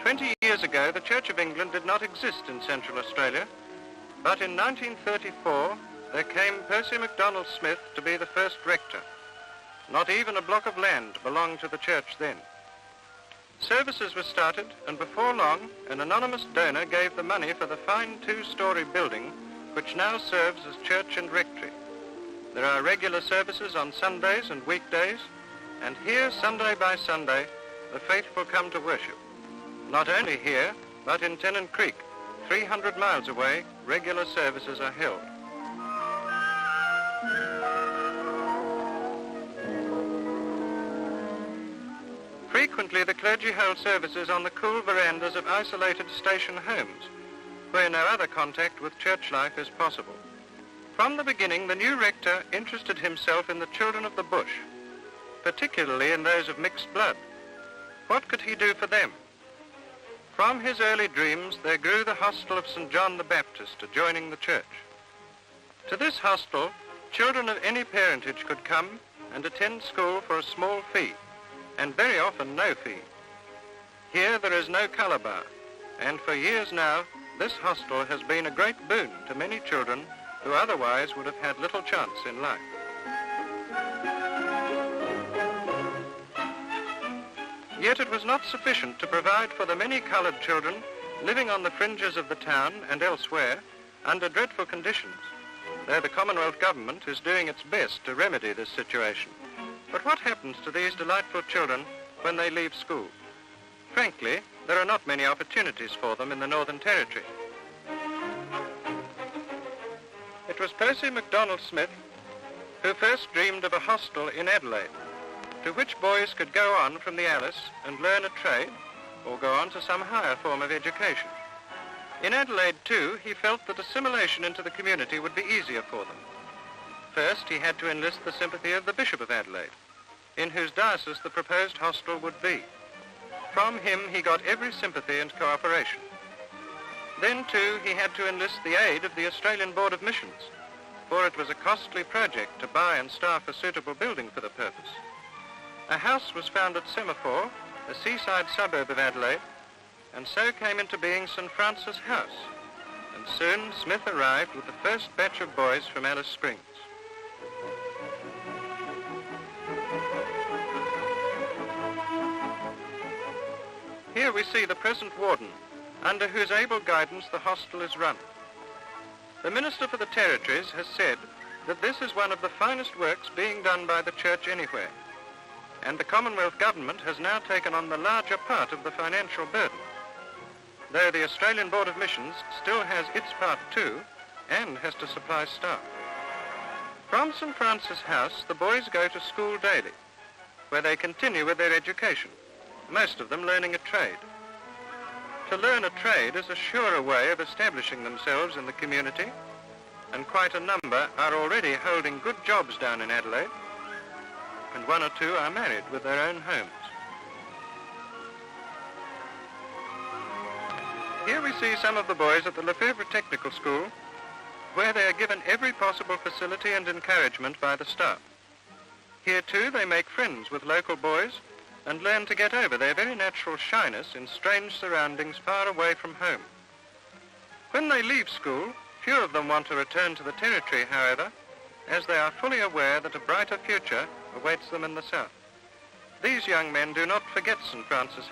20 years ago, the Church of England did not exist in Central Australia, but in 1934, there came Percy MacDonald Smith to be the first rector. Not even a block of land belonged to the church then. Services were started, and before long, an anonymous donor gave the money for the fine two-story building, which now serves as church and rectory. There are regular services on Sundays and weekdays, and here, Sunday by Sunday, the faithful come to worship. Not only here, but in Tennant Creek, 300 miles away, regular services are held. Frequently, the clergy hold services on the cool verandas of isolated station homes, where no other contact with church life is possible. From the beginning, the new rector interested himself in the children of the bush, particularly in those of mixed blood. What could he do for them? From his early dreams, there grew the hostel of St. John the Baptist, adjoining the church. To this hostel, children of any parentage could come and attend school for a small fee, and very often no fee. Here there is no colour bar, and for years now, this hostel has been a great boon to many children who otherwise would have had little chance in life. Yet it was not sufficient to provide for the many coloured children living on the fringes of the town and elsewhere under dreadful conditions, though the Commonwealth Government is doing its best to remedy this situation. But what happens to these delightful children when they leave school? Frankly, there are not many opportunities for them in the Northern Territory. It was Percy MacDonald Smith who first dreamed of a hostel in Adelaide, to which boys could go on from the Alice and learn a trade or go on to some higher form of education. In Adelaide, too, he felt that assimilation into the community would be easier for them. First, he had to enlist the sympathy of the Bishop of Adelaide, in whose diocese the proposed hostel would be. From him, he got every sympathy and cooperation. Then, too, he had to enlist the aid of the Australian Board of Missions, for it was a costly project to buy and staff a suitable building for the purpose. A house was found at Semaphore, a seaside suburb of Adelaide, and so came into being St. Francis House, and soon Smith arrived with the first batch of boys from Alice Springs. Here we see the present warden, under whose able guidance the hostel is run. The Minister for the Territories has said that this is one of the finest works being done by the church anywhere, and the Commonwealth Government has now taken on the larger part of the financial burden, though the Australian Board of Missions still has its part too, and has to supply staff. From St. Francis House, the boys go to school daily, where they continue with their education, most of them learning a trade. To learn a trade is a surer way of establishing themselves in the community, and quite a number are already holding good jobs down in Adelaide, and one or two are married with their own homes. Here we see some of the boys at the Lefebvre Technical School, where they are given every possible facility and encouragement by the staff. Here too they make friends with local boys and learn to get over their very natural shyness in strange surroundings far away from home. When they leave school, few of them want to return to the Territory, however, as they are fully aware that a brighter future awaits them in the south. These young men do not forget St. Francis